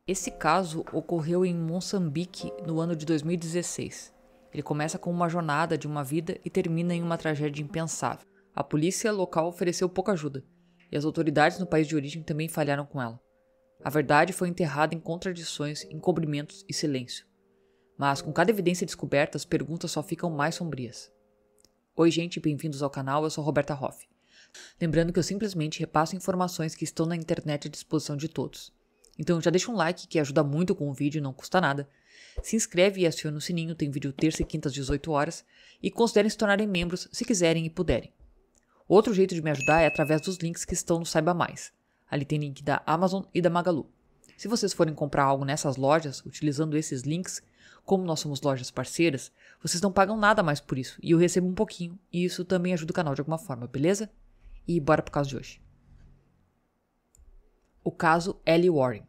Esse caso ocorreu em Moçambique no ano de 2016. Ele começa com uma jornada de uma vida e termina em uma tragédia impensável. A polícia local ofereceu pouca ajuda, e as autoridades no país de origem também falharam com ela. A verdade foi enterrada em contradições, encobrimentos e silêncio. Mas com cada evidência descoberta, as perguntas só ficam mais sombrias. Oi gente, bem-vindos ao canal, eu sou Roberta Hoff. Lembrando que eu simplesmente repasso informações que estão na internet à disposição de todos. Então já deixa um like que ajuda muito com o vídeo, não custa nada. Se inscreve e aciona o sininho, tem vídeo terça e quinta às 18 horas. E considerem se tornarem membros se quiserem e puderem. Outro jeito de me ajudar é através dos links que estão no Saiba Mais. Ali tem link da Amazon e da Magalu. Se vocês forem comprar algo nessas lojas, utilizando esses links, como nós somos lojas parceiras, vocês não pagam nada mais por isso. E eu recebo um pouquinho, e isso também ajuda o canal de alguma forma, beleza? E bora pro caso de hoje. O caso Ellie Warren.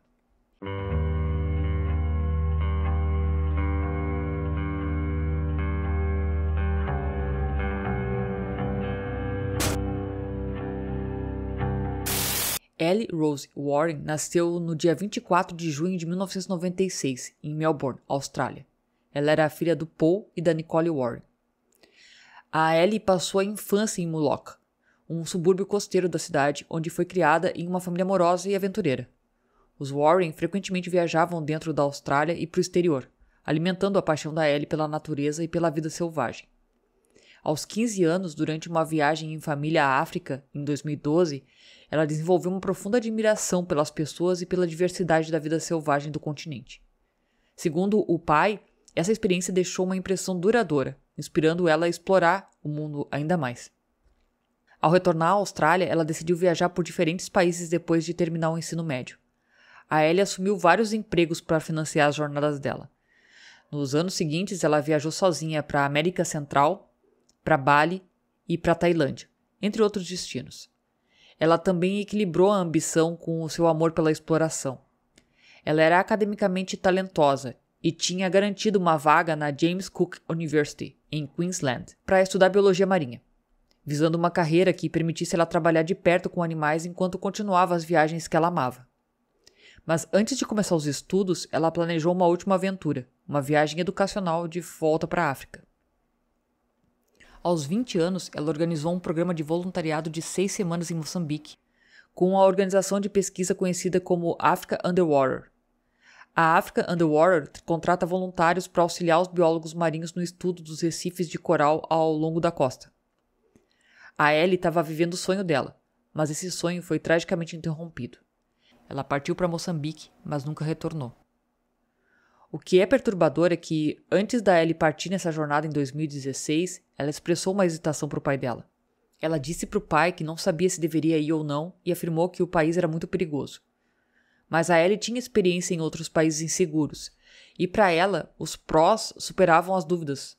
Ellie Rose Warren nasceu no dia 24 de junho de 1996, em Melbourne, Austrália. Ela era a filha do Paul e da Nicole Warren. A Ellie passou a infância em Mullock, um subúrbio costeiro da cidade, onde foi criada em uma família amorosa e aventureira. Os Warren frequentemente viajavam dentro da Austrália e para o exterior, alimentando a paixão da Ellie pela natureza e pela vida selvagem. Aos 15 anos, durante uma viagem em família à África, em 2012, ela desenvolveu uma profunda admiração pelas pessoas e pela diversidade da vida selvagem do continente. Segundo o pai, essa experiência deixou uma impressão duradoura, inspirando ela a explorar o mundo ainda mais. Ao retornar à Austrália, ela decidiu viajar por diferentes países depois de terminar o ensino médio. A Ellie assumiu vários empregos para financiar as jornadas dela. Nos anos seguintes, ela viajou sozinha para a América Central, para Bali e para a Tailândia, entre outros destinos. Ela também equilibrou a ambição com o seu amor pela exploração. Ela era academicamente talentosa e tinha garantido uma vaga na James Cook University, em Queensland, para estudar biologia marinha, visando uma carreira que permitisse ela trabalhar de perto com animais enquanto continuava as viagens que ela amava. Mas antes de começar os estudos, ela planejou uma última aventura, uma viagem educacional de volta para a África. Aos 20 anos, ela organizou um programa de voluntariado de 6 semanas em Moçambique, com a organização de pesquisa conhecida como Africa Underwater. A Africa Underwater contrata voluntários para auxiliar os biólogos marinhos no estudo dos recifes de coral ao longo da costa. A Ellie estava vivendo o sonho dela, mas esse sonho foi tragicamente interrompido. Ela partiu para Moçambique, mas nunca retornou. O que é perturbador é que, antes da Ellie partir nessa jornada em 2016, ela expressou uma hesitação para o pai dela. Ela disse para o pai que não sabia se deveria ir ou não e afirmou que o país era muito perigoso. Mas a Ellie tinha experiência em outros países inseguros, e para ela, os prós superavam as dúvidas.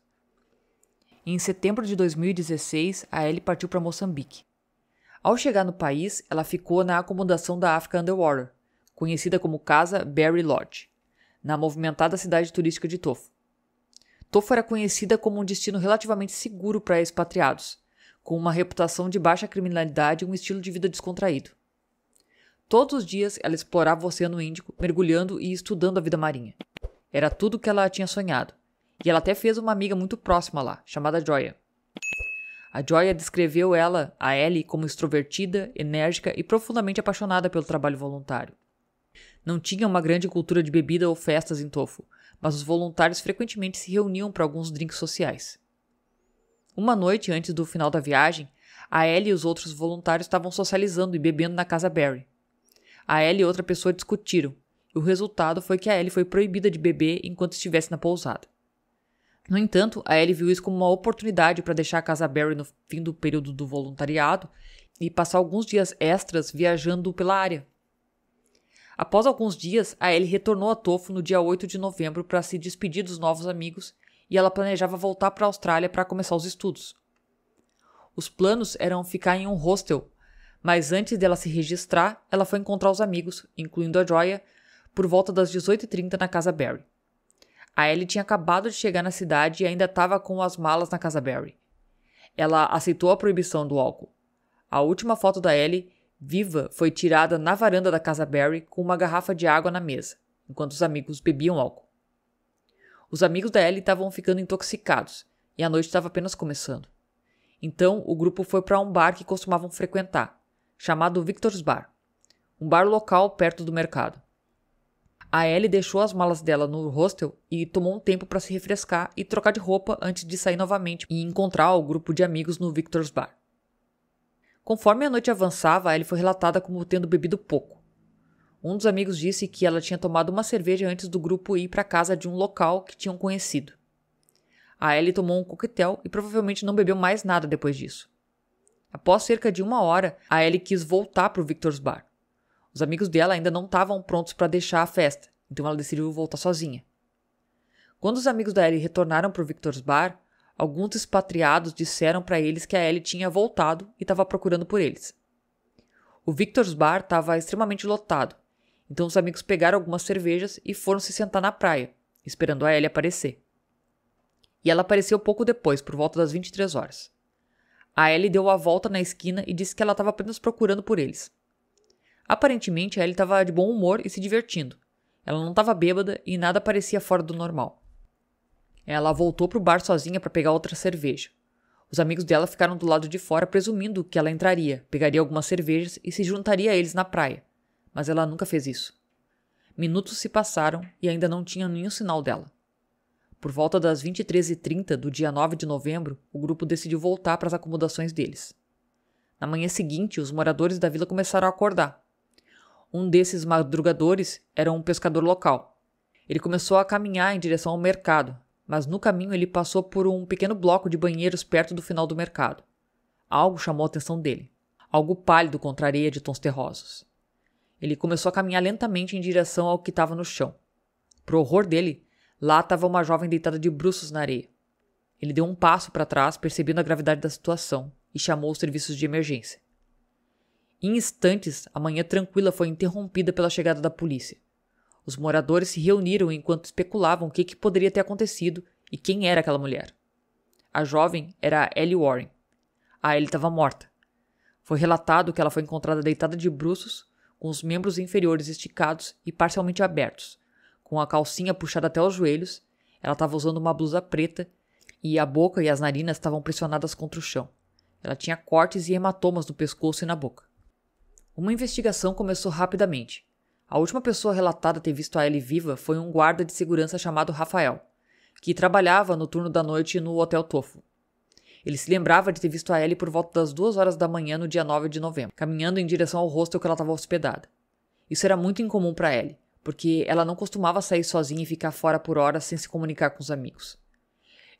Em setembro de 2016, a Ellie partiu para Moçambique. Ao chegar no país, ela ficou na acomodação da Africa Underwater, conhecida como Casa Berry Lodge, na movimentada cidade turística de Tofo. Tofo era conhecida como um destino relativamente seguro para expatriados, com uma reputação de baixa criminalidade e um estilo de vida descontraído. Todos os dias ela explorava o Oceano Índico, mergulhando e estudando a vida marinha. Era tudo o que ela tinha sonhado, e ela até fez uma amiga muito próxima lá, chamada Joya. A Joya descreveu ela, a Ellie, como extrovertida, enérgica e profundamente apaixonada pelo trabalho voluntário. Não tinha uma grande cultura de bebida ou festas em Tofo, mas os voluntários frequentemente se reuniam para alguns drinks sociais. Uma noite antes do final da viagem, a Ellie e os outros voluntários estavam socializando e bebendo na casa Berry. A Ellie e outra pessoa discutiram, e o resultado foi que a Ellie foi proibida de beber enquanto estivesse na pousada. No entanto, a Ellie viu isso como uma oportunidade para deixar a casa Berry no fim do período do voluntariado e passar alguns dias extras viajando pela área. Após alguns dias, a Ellie retornou a Tofo no dia 8 de novembro para se despedir dos novos amigos e ela planejava voltar para a Austrália para começar os estudos. Os planos eram ficar em um hostel, mas antes dela se registrar, ela foi encontrar os amigos, incluindo a Joya, por volta das 18h30 na casa Berry. A Ellie tinha acabado de chegar na cidade e ainda estava com as malas na casa Berry. Ela aceitou a proibição do álcool. A última foto da Ellie, viva, foi tirada na varanda da casa Berry com uma garrafa de água na mesa, enquanto os amigos bebiam álcool. Os amigos da Ellie estavam ficando intoxicados e a noite estava apenas começando. Então, o grupo foi para um bar que costumavam frequentar, chamado Victor's Bar, um bar local perto do mercado. A Ellie deixou as malas dela no hostel e tomou um tempo para se refrescar e trocar de roupa antes de sair novamente e encontrar o grupo de amigos no Victor's Bar. Conforme a noite avançava, a Ellie foi relatada como tendo bebido pouco. Um dos amigos disse que ela tinha tomado uma cerveja antes do grupo ir para a casa de um local que tinham conhecido. A Ellie tomou um coquetel e provavelmente não bebeu mais nada depois disso. Após cerca de 1 hora, a Ellie quis voltar para o Victor's Bar. Os amigos dela ainda não estavam prontos para deixar a festa, então ela decidiu voltar sozinha. Quando os amigos da Ellie retornaram para o Victor's Bar, alguns expatriados disseram para eles que a Ellie tinha voltado e estava procurando por eles. O Victor's Bar estava extremamente lotado, então os amigos pegaram algumas cervejas e foram se sentar na praia, esperando a Ellie aparecer. E ela apareceu pouco depois, por volta das 23 horas. A Ellie deu a volta na esquina e disse que ela estava apenas procurando por eles. Aparentemente, a Ellie estava de bom humor e se divertindo. Ela não estava bêbada e nada parecia fora do normal. Ela voltou para o bar sozinha para pegar outra cerveja. Os amigos dela ficaram do lado de fora presumindo que ela entraria, pegaria algumas cervejas e se juntaria a eles na praia. Mas ela nunca fez isso. Minutos se passaram e ainda não tinha nenhum sinal dela. Por volta das 23h30 do dia 9 de novembro, o grupo decidiu voltar para as acomodações deles. Na manhã seguinte, os moradores da vila começaram a acordar. Um desses madrugadores era um pescador local. Ele começou a caminhar em direção ao mercado, mas no caminho ele passou por um pequeno bloco de banheiros perto do final do mercado. Algo chamou a atenção dele. Algo pálido contra a areia de tons terrosos. Ele começou a caminhar lentamente em direção ao que estava no chão. Pro horror dele, lá estava uma jovem deitada de bruços na areia. Ele deu um passo para trás, percebendo a gravidade da situação, e chamou os serviços de emergência. Em instantes, a manhã tranquila foi interrompida pela chegada da polícia. Os moradores se reuniram enquanto especulavam o que poderia ter acontecido e quem era aquela mulher. A jovem era a Ellie Warren. A Ellie estava morta. Foi relatado que ela foi encontrada deitada de bruços, com os membros inferiores esticados e parcialmente abertos, com a calcinha puxada até os joelhos. Ela estava usando uma blusa preta e a boca e as narinas estavam pressionadas contra o chão. Ela tinha cortes e hematomas no pescoço e na boca. Uma investigação começou rapidamente. A última pessoa relatada ter visto a Ellie viva foi um guarda de segurança chamado Rafael, que trabalhava no turno da noite no Hotel Tofu. Ele se lembrava de ter visto a Ellie por volta das 2 horas da manhã no dia 9 de novembro, caminhando em direção ao hostel que ela estava hospedada. Isso era muito incomum para Ellie, porque ela não costumava sair sozinha e ficar fora por horas sem se comunicar com os amigos.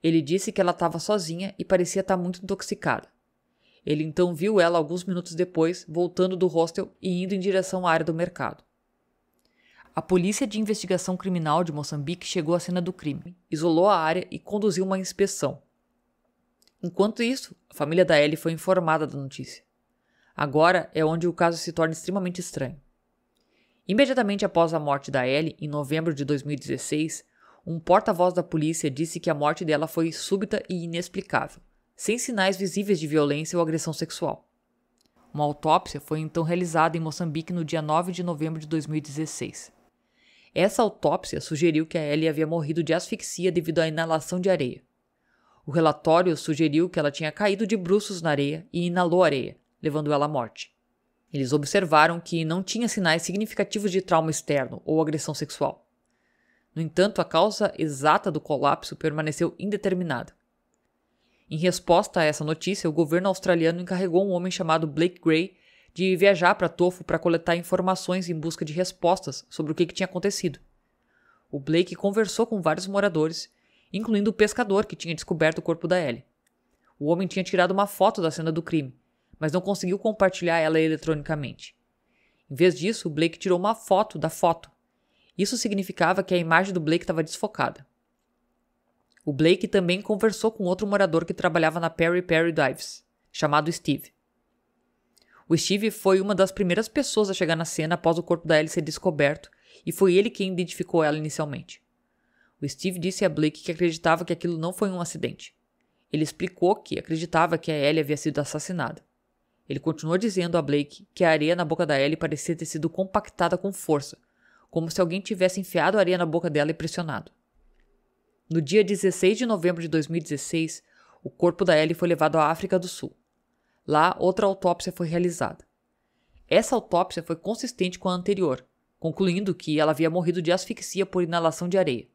Ele disse que ela estava sozinha e parecia estar muito intoxicada. Ele então viu ela alguns minutos depois, voltando do hostel e indo em direção à área do mercado. A Polícia de Investigação Criminal de Moçambique chegou à cena do crime, isolou a área e conduziu uma inspeção. Enquanto isso, a família da Ellie foi informada da notícia. Agora é onde o caso se torna extremamente estranho. Imediatamente após a morte da Ellie, em novembro de 2016, um porta-voz da polícia disse que a morte dela foi súbita e inexplicável, sem sinais visíveis de violência ou agressão sexual. Uma autópsia foi então realizada em Moçambique no dia 9 de novembro de 2016. Essa autópsia sugeriu que a Ellie havia morrido de asfixia devido à inalação de areia. O relatório sugeriu que ela tinha caído de bruços na areia e inalou areia, levando ela à morte. Eles observaram que não tinha sinais significativos de trauma externo ou agressão sexual. No entanto, a causa exata do colapso permaneceu indeterminada. Em resposta a essa notícia, o governo australiano encarregou um homem chamado Blake Gray de viajar para Tofu para coletar informações em busca de respostas sobre o que tinha acontecido. O Blake conversou com vários moradores, incluindo o pescador que tinha descoberto o corpo da Ellie. O homem tinha tirado uma foto da cena do crime, mas não conseguiu compartilhar ela eletronicamente. Em vez disso, o Blake tirou uma foto da foto. Isso significava que a imagem do Blake estava desfocada. O Blake também conversou com outro morador que trabalhava na Peri Peri Dives, chamado Steve. O Steve foi uma das primeiras pessoas a chegar na cena após o corpo da Ellie ser descoberto, e foi ele quem identificou ela inicialmente. O Steve disse a Blake que acreditava que aquilo não foi um acidente. Ele explicou que acreditava que a Ellie havia sido assassinada. Ele continuou dizendo a Blake que a areia na boca da Ellie parecia ter sido compactada com força, como se alguém tivesse enfiado areia na boca dela e pressionado. No dia 16 de novembro de 2016, o corpo da Ellie foi levado à África do Sul. Lá, outra autópsia foi realizada. Essa autópsia foi consistente com a anterior, concluindo que ela havia morrido de asfixia por inalação de areia.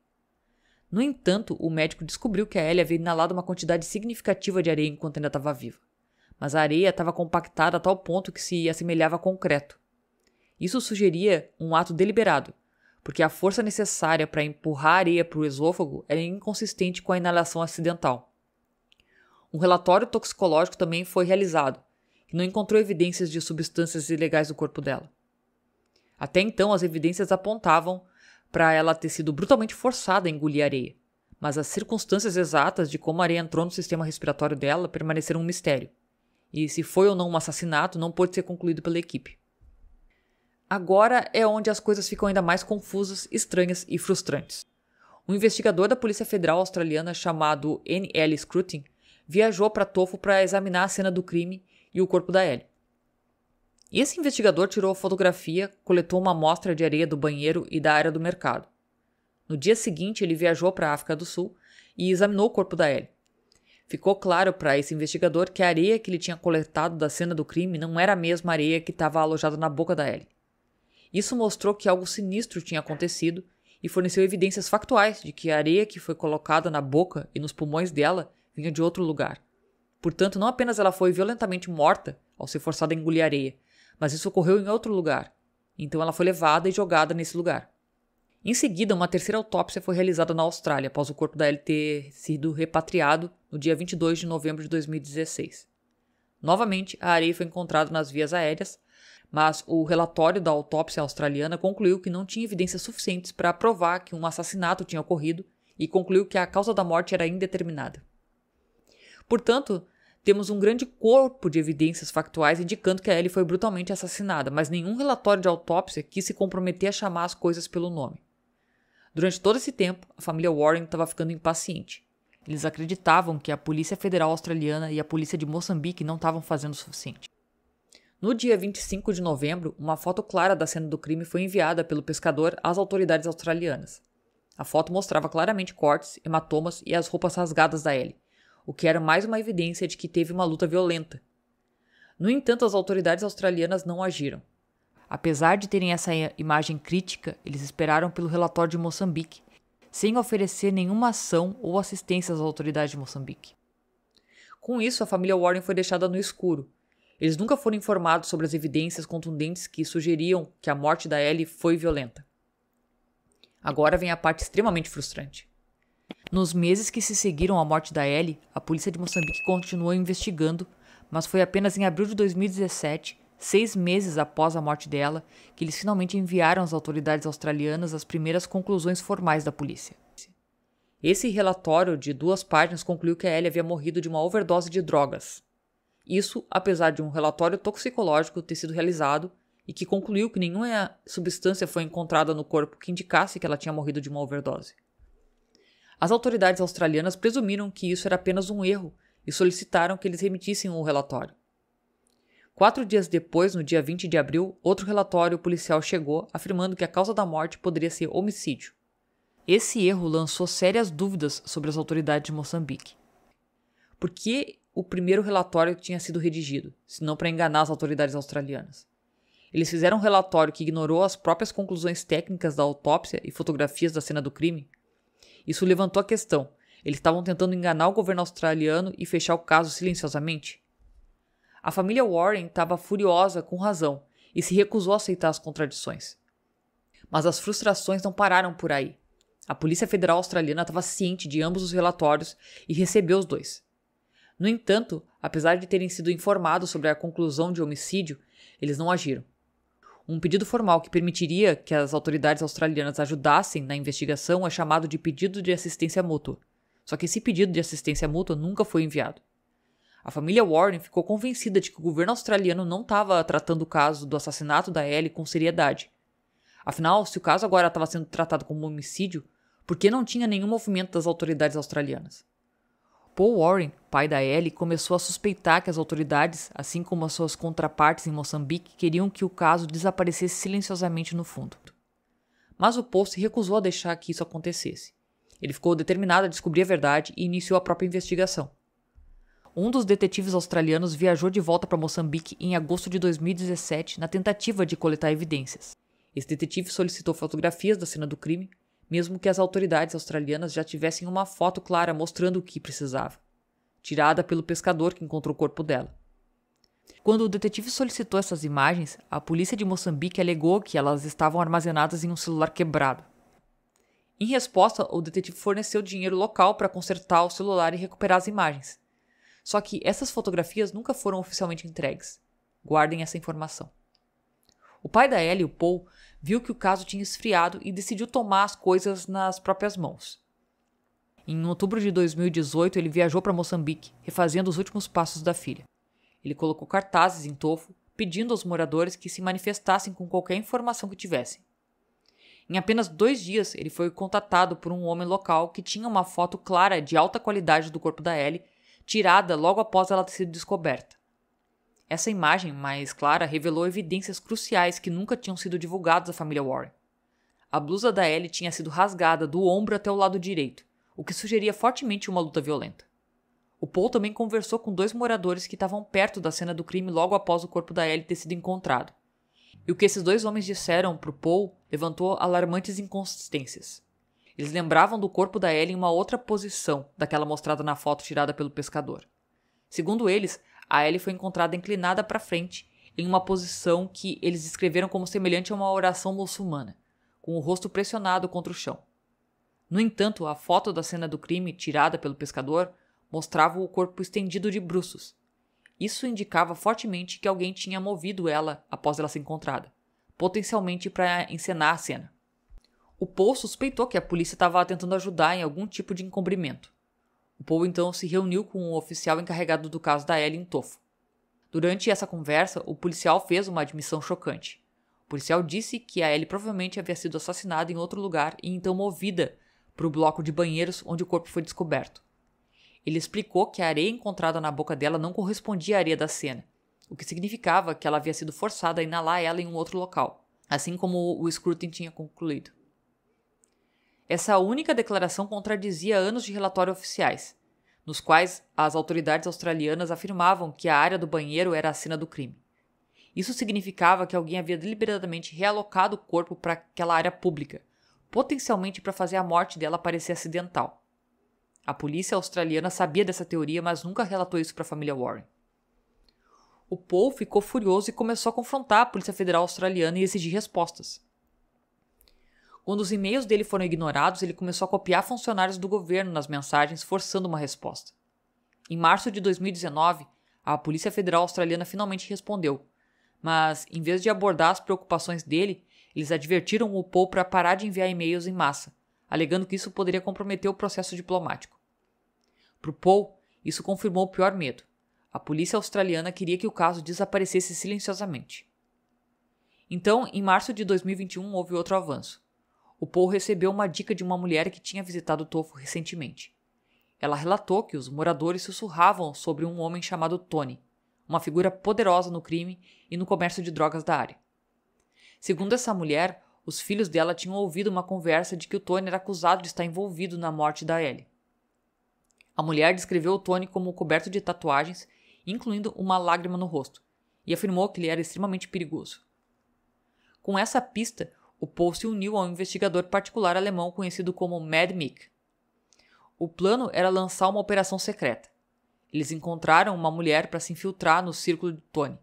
No entanto, o médico descobriu que a Ellie havia inalado uma quantidade significativa de areia enquanto ainda estava viva, mas a areia estava compactada a tal ponto que se assemelhava a concreto. Isso sugeria um ato deliberado, porque a força necessária para empurrar a areia para o esôfago era inconsistente com a inalação acidental. Um relatório toxicológico também foi realizado, que não encontrou evidências de substâncias ilegais no corpo dela. Até então, as evidências apontavam para ela ter sido brutalmente forçada a engolir areia, mas as circunstâncias exatas de como a areia entrou no sistema respiratório dela permaneceram um mistério, e se foi ou não um assassinato não pôde ser concluído pela equipe. Agora é onde as coisas ficam ainda mais confusas, estranhas e frustrantes. Um investigador da Polícia Federal Australiana chamado N. L. Scrutin viajou para Tofo para examinar a cena do crime e o corpo da Ellie. Esse investigador tirou a fotografia, coletou uma amostra de areia do banheiro e da área do mercado. No dia seguinte, ele viajou para a África do Sul e examinou o corpo da Ellie. Ficou claro para esse investigador que a areia que ele tinha coletado da cena do crime não era a mesma areia que estava alojada na boca da Ellie. Isso mostrou que algo sinistro tinha acontecido e forneceu evidências factuais de que a areia que foi colocada na boca e nos pulmões dela vinha de outro lugar. Portanto, não apenas ela foi violentamente morta ao ser forçada a engolir areia, mas isso ocorreu em outro lugar. Então ela foi levada e jogada nesse lugar. Em seguida, uma terceira autópsia foi realizada na Austrália, após o corpo da Ellie ter sido repatriado no dia 22 de novembro de 2016. Novamente, a areia foi encontrada nas vias aéreas, mas o relatório da autópsia australiana concluiu que não tinha evidências suficientes para provar que um assassinato tinha ocorrido e concluiu que a causa da morte era indeterminada. Portanto, temos um grande corpo de evidências factuais indicando que a Ellie foi brutalmente assassinada, mas nenhum relatório de autópsia quis se comprometer a chamar as coisas pelo nome. Durante todo esse tempo, a família Warren estava ficando impaciente. Eles acreditavam que a Polícia Federal Australiana e a Polícia de Moçambique não estavam fazendo o suficiente. No dia 25 de novembro, uma foto clara da cena do crime foi enviada pelo pescador às autoridades australianas. A foto mostrava claramente cortes, hematomas e as roupas rasgadas da Ellie, o que era mais uma evidência de que teve uma luta violenta. No entanto, as autoridades australianas não agiram. Apesar de terem essa imagem crítica, eles esperaram pelo relatório de Moçambique, sem oferecer nenhuma ação ou assistência às autoridades de Moçambique. Com isso, a família Warren foi deixada no escuro. Eles nunca foram informados sobre as evidências contundentes que sugeriam que a morte da Ellie foi violenta. Agora vem a parte extremamente frustrante. Nos meses que se seguiram à morte da Ellie, a polícia de Moçambique continuou investigando, mas foi apenas em abril de 2017, 6 meses após a morte dela, que eles finalmente enviaram às autoridades australianas as primeiras conclusões formais da polícia. Esse relatório de 2 páginas concluiu que a Ellie havia morrido de uma overdose de drogas. Isso, apesar de um relatório toxicológico ter sido realizado e que concluiu que nenhuma substância foi encontrada no corpo que indicasse que ela tinha morrido de uma overdose. As autoridades australianas presumiram que isso era apenas um erro e solicitaram que eles remitissem o relatório. 4 dias depois, no dia 20 de abril, outro relatório policial chegou afirmando que a causa da morte poderia ser homicídio. Esse erro lançou sérias dúvidas sobre as autoridades de Moçambique. Por que o primeiro relatório tinha sido redigido, se não para enganar as autoridades australianas? Eles fizeram um relatório que ignorou as próprias conclusões técnicas da autópsia e fotografias da cena do crime? Isso levantou a questão. Eles estavam tentando enganar o governo australiano e fechar o caso silenciosamente? A família Warren estava furiosa com razão e se recusou a aceitar as contradições. Mas as frustrações não pararam por aí. A Polícia Federal Australiana estava ciente de ambos os relatórios e recebeu os 2. No entanto, apesar de terem sido informados sobre a conclusão de homicídio, eles não agiram. Um pedido formal que permitiria que as autoridades australianas ajudassem na investigação é chamado de pedido de assistência mútua. Só que esse pedido de assistência mútua nunca foi enviado. A família Warren ficou convencida de que o governo australiano não estava tratando o caso do assassinato da Ellie com seriedade. Afinal, se o caso agora estava sendo tratado como homicídio, por que não tinha nenhum movimento das autoridades australianas? Paul Warren, pai da Ellie, começou a suspeitar que as autoridades, assim como as suas contrapartes em Moçambique, queriam que o caso desaparecesse silenciosamente no fundo. mas o Paul se recusou a deixar que isso acontecesse. Ele ficou determinado a descobrir a verdade e iniciou a própria investigação. Um dos detetives australianos viajou de volta para Moçambique em agosto de 2017 na tentativa de coletar evidências. Esse detetive solicitou fotografias da cena do crime, mesmo que as autoridades australianas já tivessem uma foto clara mostrando o que precisava, tirada pelo pescador que encontrou o corpo dela. Quando o detetive solicitou essas imagens, a polícia de Moçambique alegou que elas estavam armazenadas em um celular quebrado. Em resposta, o detetive forneceu dinheiro local para consertar o celular e recuperar as imagens. Só que essas fotografias nunca foram oficialmente entregues. Guardem essa informação. O pai da Ellie, o Paul, viu que o caso tinha esfriado e decidiu tomar as coisas nas próprias mãos. Em outubro de 2018, ele viajou para Moçambique, refazendo os últimos passos da filha. Ele colocou cartazes em Tofo, pedindo aos moradores que se manifestassem com qualquer informação que tivessem. Em apenas 2 dias, ele foi contatado por um homem local que tinha uma foto clara de alta qualidade do corpo da Ellie, tirada logo após ela ter sido descoberta. Essa imagem mais clara revelou evidências cruciais que nunca tinham sido divulgadas à família Warren. A blusa da Ellie tinha sido rasgada do ombro até o lado direito, o que sugeria fortemente uma luta violenta. O Paul também conversou com 2 moradores que estavam perto da cena do crime logo após o corpo da Ellie ter sido encontrado. E o que esses 2 homens disseram para o Paul levantou alarmantes inconsistências. Eles lembravam do corpo da Ellie em uma outra posição daquela mostrada na foto tirada pelo pescador. Segundo eles, a Ellie foi encontrada inclinada para frente, em uma posição que eles descreveram como semelhante a uma oração muçulmana, com o rosto pressionado contra o chão. No entanto, a foto da cena do crime tirada pelo pescador mostrava o corpo estendido de bruços. Isso indicava fortemente que alguém tinha movido ela após ela ser encontrada, potencialmente para encenar a cena. O Paul suspeitou que a polícia estava tentando ajudar em algum tipo de encobrimento. O Paul então se reuniu com o oficial encarregado do caso da Ellie em Tofo. Durante essa conversa, o policial fez uma admissão chocante. O policial disse que a Ellie provavelmente havia sido assassinada em outro lugar e então movida para o bloco de banheiros onde o corpo foi descoberto. Ele explicou que a areia encontrada na boca dela não correspondia à areia da cena, o que significava que ela havia sido forçada a inalar ela em um outro local, assim como o Scrutin tinha concluído. Essa única declaração contradizia anos de relatórios oficiais, nos quais as autoridades australianas afirmavam que a área do banheiro era a cena do crime. Isso significava que alguém havia deliberadamente realocado o corpo para aquela área pública, potencialmente para fazer a morte dela parecer acidental. A polícia australiana sabia dessa teoria, mas nunca relatou isso para a família Warren. O Paul ficou furioso e começou a confrontar a Polícia Federal Australiana e exigir respostas. Quando os e-mails dele foram ignorados, ele começou a copiar funcionários do governo nas mensagens, forçando uma resposta. Em março de 2019, a Polícia Federal Australiana finalmente respondeu, mas, em vez de abordar as preocupações dele, eles advertiram o Paul para parar de enviar e-mails em massa, alegando que isso poderia comprometer o processo diplomático. Para o Paul, isso confirmou o pior medo. A polícia australiana queria que o caso desaparecesse silenciosamente. Então, em março de 2021, houve outro avanço. O Paul recebeu uma dica de uma mulher que tinha visitado Tofo recentemente. Ela relatou que os moradores sussurravam sobre um homem chamado Tony, uma figura poderosa no crime e no comércio de drogas da área. Segundo essa mulher, os filhos dela tinham ouvido uma conversa de que o Tony era acusado de estar envolvido na morte da Ellie. A mulher descreveu o Tony como coberto de tatuagens, incluindo uma lágrima no rosto, e afirmou que ele era extremamente perigoso. Com essa pista, o Paul se uniu ao investigador particular alemão conhecido como Mad Mick. O plano era lançar uma operação secreta. Eles encontraram uma mulher para se infiltrar no círculo de Tony,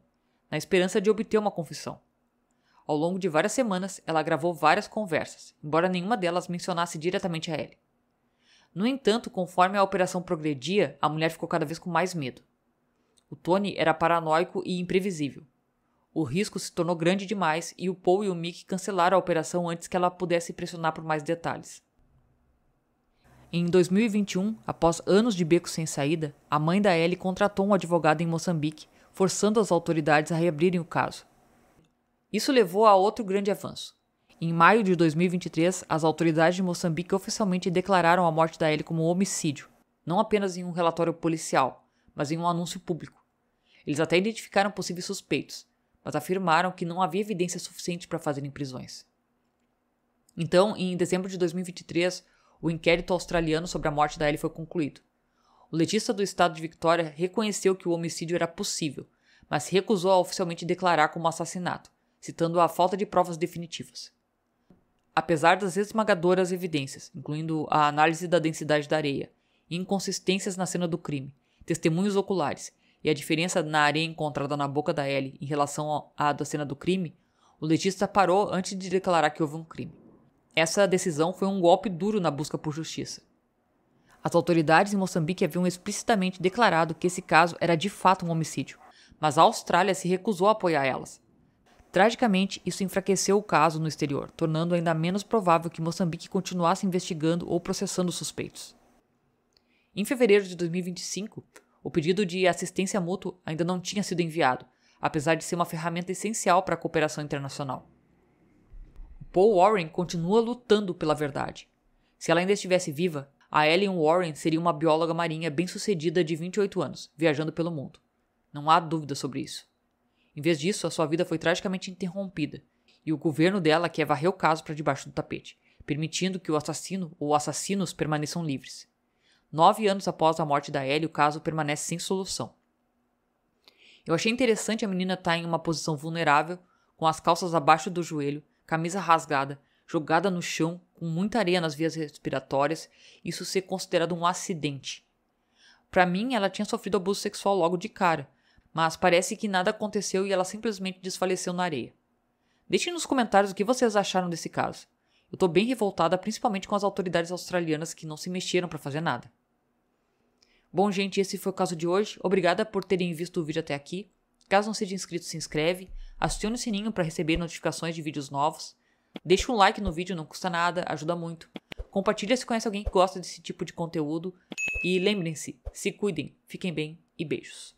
na esperança de obter uma confissão. Ao longo de várias semanas, ela gravou várias conversas, embora nenhuma delas mencionasse diretamente a Ellie. No entanto, conforme a operação progredia, a mulher ficou cada vez com mais medo. O Tony era paranoico e imprevisível. O risco se tornou grande demais e o Paul e o Mick cancelaram a operação antes que ela pudesse pressionar por mais detalhes. Em 2021, após anos de beco sem saída, a mãe da Ellie contratou um advogado em Moçambique, forçando as autoridades a reabrirem o caso. Isso levou a outro grande avanço. Em maio de 2023, as autoridades de Moçambique oficialmente declararam a morte da Ellie como homicídio, não apenas em um relatório policial, mas em um anúncio público. Eles até identificaram possíveis suspeitos, mas afirmaram que não havia evidência suficiente para fazerem prisões. Então, em dezembro de 2023, o inquérito australiano sobre a morte da Ellie foi concluído. O legista do estado de Victoria reconheceu que o homicídio era possível, mas se recusou a oficialmente declarar como assassinato, citando a falta de provas definitivas. Apesar das esmagadoras evidências, incluindo a análise da densidade da areia, inconsistências na cena do crime, testemunhos oculares e a diferença na areia encontrada na boca da Ellie em relação à da cena do crime, o legista parou antes de declarar que houve um crime. Essa decisão foi um golpe duro na busca por justiça. As autoridades em Moçambique haviam explicitamente declarado que esse caso era de fato um homicídio, mas a Austrália se recusou a apoiar elas. Tragicamente, isso enfraqueceu o caso no exterior, tornando ainda menos provável que Moçambique continuasse investigando ou processando os suspeitos. Em fevereiro de 2025, o pedido de assistência mútua ainda não tinha sido enviado, apesar de ser uma ferramenta essencial para a cooperação internacional. Paul Warren continua lutando pela verdade. Se ela ainda estivesse viva, a Ellen Warren seria uma bióloga marinha bem-sucedida de 28 anos, viajando pelo mundo. Não há dúvida sobre isso. Em vez disso, a sua vida foi tragicamente interrompida, e o governo dela quer varrer o caso para debaixo do tapete, permitindo que o assassino ou assassinos permaneçam livres. 9 anos após a morte da Ellie, o caso permanece sem solução. Eu achei interessante a menina estar em uma posição vulnerável, com as calças abaixo do joelho, camisa rasgada, jogada no chão, com muita areia nas vias respiratórias, isso ser considerado um acidente. Para mim, ela tinha sofrido abuso sexual logo de cara, mas parece que nada aconteceu e ela simplesmente desfaleceu na areia. Deixem nos comentários o que vocês acharam desse caso. Eu tô bem revoltada, principalmente com as autoridades australianas que não se mexeram para fazer nada. Bom, gente, esse foi o caso de hoje. Obrigada por terem visto o vídeo até aqui. Caso não seja inscrito, se inscreve. Acione o sininho para receber notificações de vídeos novos. Deixa um like no vídeo, não custa nada, ajuda muito. Compartilha se conhece alguém que gosta desse tipo de conteúdo. E lembrem-se, se cuidem, fiquem bem e beijos.